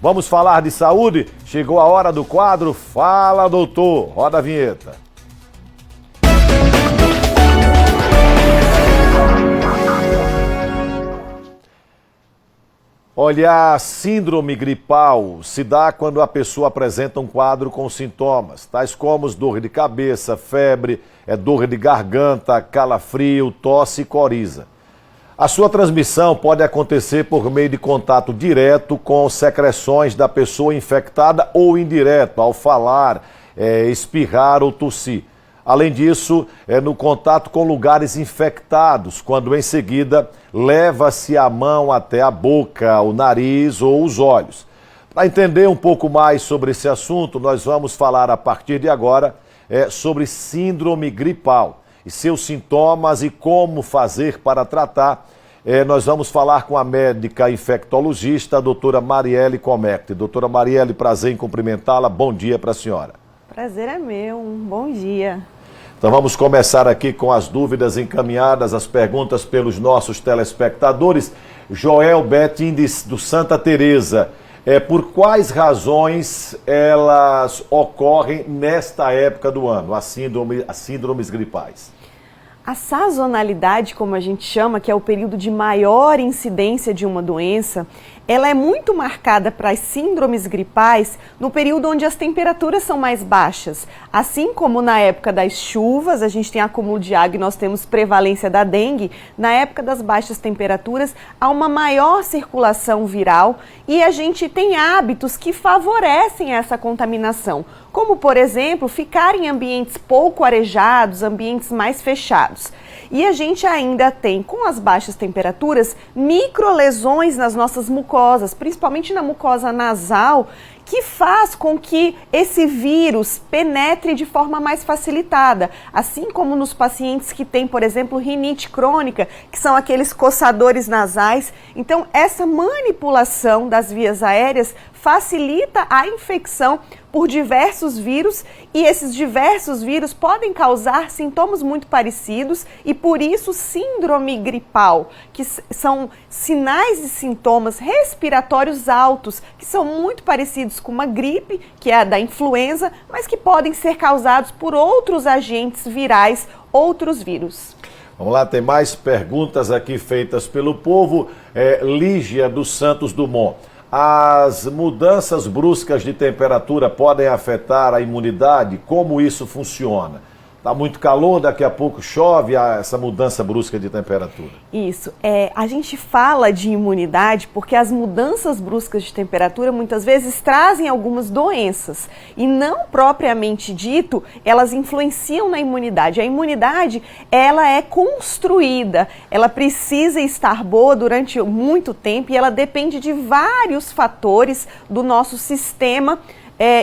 Vamos falar de saúde? Chegou a hora do quadro Fala Doutor. Roda a vinheta. Olha, a síndrome gripal se dá quando a pessoa apresenta um quadro com sintomas, tais como dor de cabeça, febre, dor de garganta, calafrio, tosse e coriza. A sua transmissão pode acontecer por meio de contato direto com secreções da pessoa infectada ou indireto, ao falar, espirrar ou tossir. Além disso, no contato com lugares infectados, quando em seguida leva-se a mão até a boca, o nariz ou os olhos. Para entender um pouco mais sobre esse assunto, nós vamos falar a partir de agora sobre síndrome gripal e seus sintomas e como fazer para tratar. Nós vamos falar com a médica infectologista, a doutora Marielle Comecti. Doutora Marielle, prazer em cumprimentá-la. Bom dia para a senhora. Prazer é meu, um bom dia. Então vamos começar aqui com as dúvidas encaminhadas, as perguntas pelos nossos telespectadores. Joel Betting do Santa Teresa, por quais razões elas ocorrem nesta época do ano, as síndromes gripais? A sazonalidade, como a gente chama, que é o período de maior incidência de uma doença, ela é muito marcada para as síndromes gripais no período onde as temperaturas são mais baixas. Assim como na época das chuvas, a gente tem acúmulo de água e nós temos prevalência da dengue, na época das baixas temperaturas há uma maior circulação viral e a gente tem hábitos que favorecem essa contaminação, como, por exemplo, ficar em ambientes pouco arejados, ambientes mais fechados. E a gente ainda tem, com as baixas temperaturas, microlesões nas nossas mucosas, principalmente na mucosa nasal, que faz com que esse vírus penetre de forma mais facilitada, assim como nos pacientes que têm, por exemplo, rinite crônica, que são aqueles coçadores nasais. Então, essa manipulação das vias aéreas facilita a infecção por diversos vírus e esses diversos vírus podem causar sintomas muito parecidos e por isso síndrome gripal, que são sinais e sintomas respiratórios altos, que são muito parecidos com uma gripe, que é a da influenza, mas que podem ser causados por outros agentes virais, outros vírus. Vamos lá, tem mais perguntas aqui feitas pelo povo. Lígia dos Santos Dumont. As mudanças bruscas de temperatura podem afetar a imunidade? Como isso funciona? Está muito calor, daqui a pouco chove, essa mudança brusca de temperatura. Isso. A gente fala de imunidade porque as mudanças bruscas de temperatura muitas vezes trazem algumas doenças e não propriamente dito, elas influenciam na imunidade. A imunidade, ela é construída, ela precisa estar boa durante muito tempo e ela depende de vários fatores do nosso sistema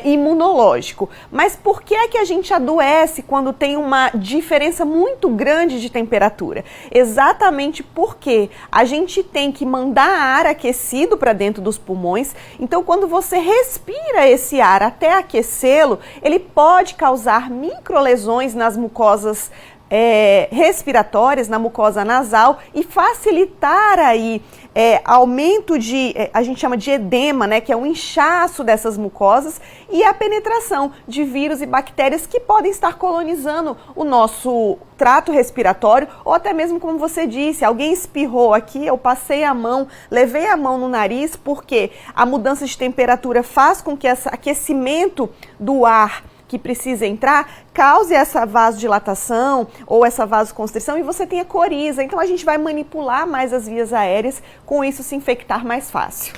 imunológico. Mas por que é que a gente adoece quando tem uma diferença muito grande de temperatura? Exatamente porque a gente tem que mandar ar aquecido para dentro dos pulmões, então quando você respira esse ar até aquecê-lo, ele pode causar microlesões nas mucosas respiratórias, na mucosa nasal e facilitar aí aumento de, a gente chama de edema, né, que é um inchaço dessas mucosas e a penetração de vírus e bactérias que podem estar colonizando o nosso trato respiratório ou até mesmo, como você disse, alguém espirrou aqui, eu passei a mão, levei a mão no nariz porque a mudança de temperatura faz com que esse aquecimento do ar que precisa entrar, cause essa vasodilatação ou essa vasoconstrição e você tenha coriza. Então a gente vai manipular mais as vias aéreas, com isso se infectar mais fácil.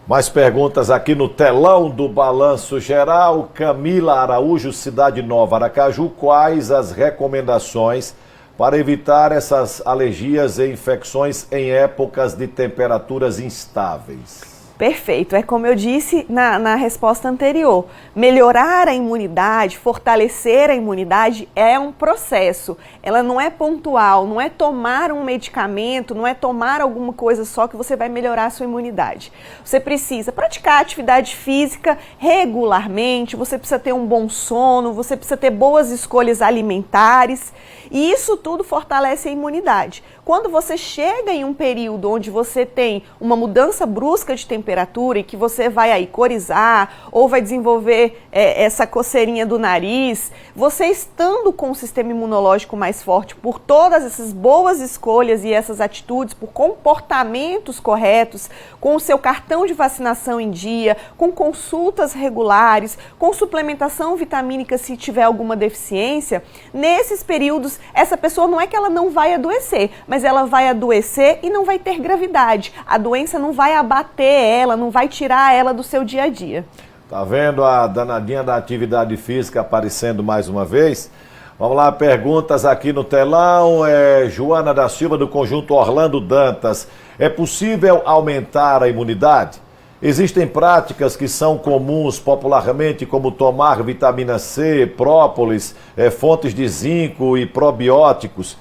Mais perguntas aqui no telão do Balanço Geral. Camila Araújo, Cidade Nova, Aracaju. Quais as recomendações para evitar essas alergias e infecções em épocas de temperaturas instáveis? Perfeito, é como eu disse na resposta anterior, melhorar a imunidade, fortalecer a imunidade é um processo, ela não é pontual, não é tomar um medicamento, não é tomar alguma coisa só que você vai melhorar a sua imunidade. Você precisa praticar atividade física regularmente, você precisa ter um bom sono, você precisa ter boas escolhas alimentares e isso tudo fortalece a imunidade. Quando você chega em um período onde você tem uma mudança brusca de temperatura, temperatura e que você vai aí corizar ou vai desenvolver essa coceirinha do nariz, você estando com o sistema imunológico mais forte por todas essas boas escolhas e essas atitudes, por comportamentos corretos, com o seu cartão de vacinação em dia, com consultas regulares, com suplementação vitamínica se tiver alguma deficiência, nesses períodos essa pessoa não é que ela não vai adoecer, mas ela vai adoecer e não vai ter gravidade. A doença não vai abater ela, não vai tirar ela do seu dia a dia. Tá vendo a danadinha da atividade física aparecendo mais uma vez? Vamos lá, perguntas aqui no telão. Joana da Silva, do Conjunto Orlando Dantas. É possível aumentar a imunidade? Existem práticas que são comuns popularmente, como tomar vitamina C, própolis, fontes de zinco e probióticos.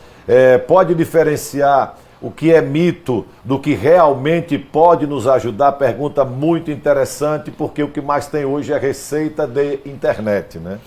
Pode diferenciar o que é mito do que realmente pode nos ajudar? Pergunta muito interessante, porque o que mais tem hoje é receita de internet, né?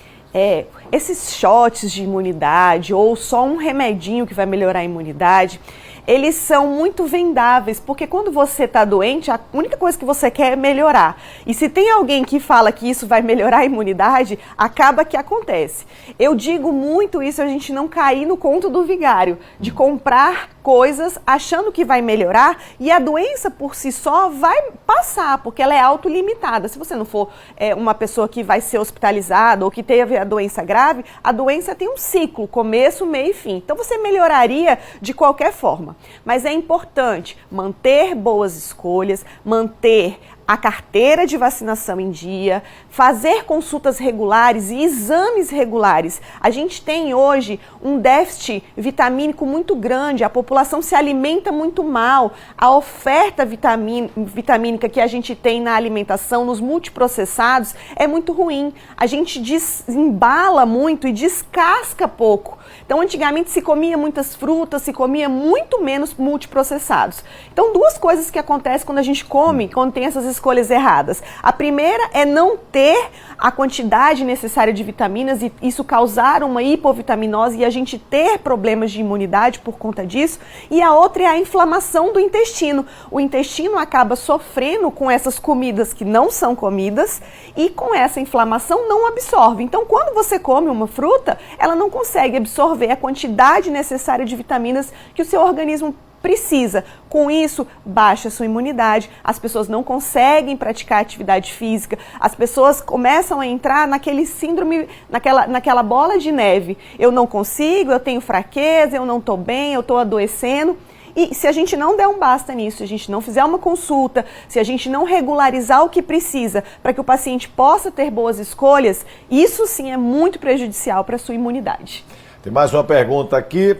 Esses shots de imunidade ou só um remedinho que vai melhorar a imunidade, eles são muito vendáveis, porque quando você está doente, a única coisa que você quer é melhorar. E se tem alguém que fala que isso vai melhorar a imunidade, acaba que acontece. Eu digo muito isso, a gente não cair no conto do vigário, de comprar coisas achando que vai melhorar e a doença por si só vai passar, porque ela é autolimitada. Se você não for uma pessoa que vai ser hospitalizada ou que teve a doença grave, a doença tem um ciclo, começo, meio e fim. Então você melhoraria de qualquer forma. Mas é importante manter boas escolhas, manter a carteira de vacinação em dia, fazer consultas regulares e exames regulares. A gente tem hoje um déficit vitamínico muito grande, a população se alimenta muito mal, a oferta vitamínica que a gente tem na alimentação, nos multiprocessados, é muito ruim. A gente desembala muito e descasca pouco. Então, antigamente se comia muitas frutas, se comia muito menos multiprocessados. Então, duas coisas que acontecem quando a gente come, quando tem essas escolhas erradas. A primeira é não ter a quantidade necessária de vitaminas e isso causar uma hipovitaminose e a gente ter problemas de imunidade por conta disso. E a outra é a inflamação do intestino. O intestino acaba sofrendo com essas comidas que não são comidas e com essa inflamação não absorve. Então, quando você come uma fruta, ela não consegue absorver a quantidade necessária de vitaminas que o seu organismo precisa. Com isso, baixa a sua imunidade, as pessoas não conseguem praticar atividade física, as pessoas começam a entrar naquele síndrome, naquela bola de neve. Eu não consigo, eu tenho fraqueza, eu não estou bem, eu estou adoecendo. E se a gente não der um basta nisso, se a gente não fizer uma consulta, se a gente não regularizar o que precisa para que o paciente possa ter boas escolhas, isso sim é muito prejudicial para a sua imunidade. Tem mais uma pergunta aqui.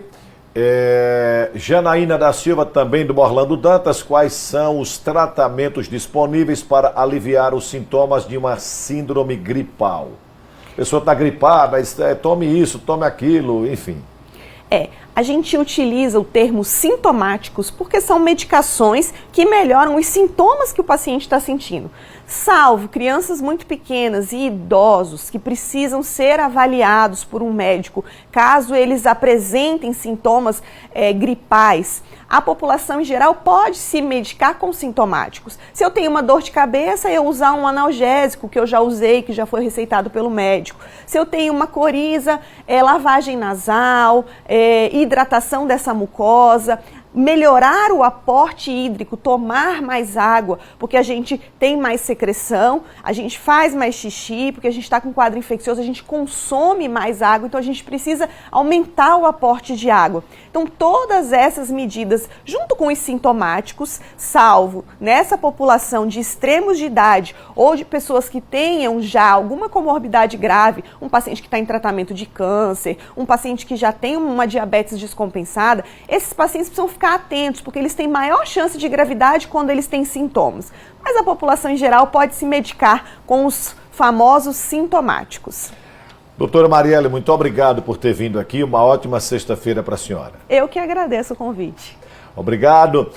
Janaína da Silva, também do Orlando Dantas. Quais são os tratamentos disponíveis para aliviar os sintomas de uma síndrome gripal? A pessoa está gripada, tome isso, tome aquilo, enfim. A gente utiliza o termo sintomáticos porque são medicações que melhoram os sintomas que o paciente está sentindo. Salvo crianças muito pequenas e idosos que precisam ser avaliados por um médico caso eles apresentem sintomas gripais. A população em geral pode se medicar com sintomáticos. Se eu tenho uma dor de cabeça, eu usar um analgésico que eu já usei, que já foi receitado pelo médico. Se eu tenho uma coriza, lavagem nasal, hidratação dessa mucosa, melhorar o aporte hídrico, tomar mais água, porque a gente tem mais secreção, a gente faz mais xixi, porque a gente está com quadro infeccioso, a gente consome mais água, então a gente precisa aumentar o aporte de água. Então todas essas medidas, junto com os sintomáticos, salvo nessa população de extremos de idade ou de pessoas que tenham já alguma comorbidade grave, um paciente que está em tratamento de câncer, um paciente que já tem uma diabetes descompensada, esses pacientes precisam ficar atentos, porque eles têm maior chance de gravidade quando eles têm sintomas. Mas a população em geral pode se medicar com os famosos sintomáticos. Doutora Marielle, muito obrigado por ter vindo aqui. Uma ótima sexta-feira para a senhora. Eu que agradeço o convite. Obrigado.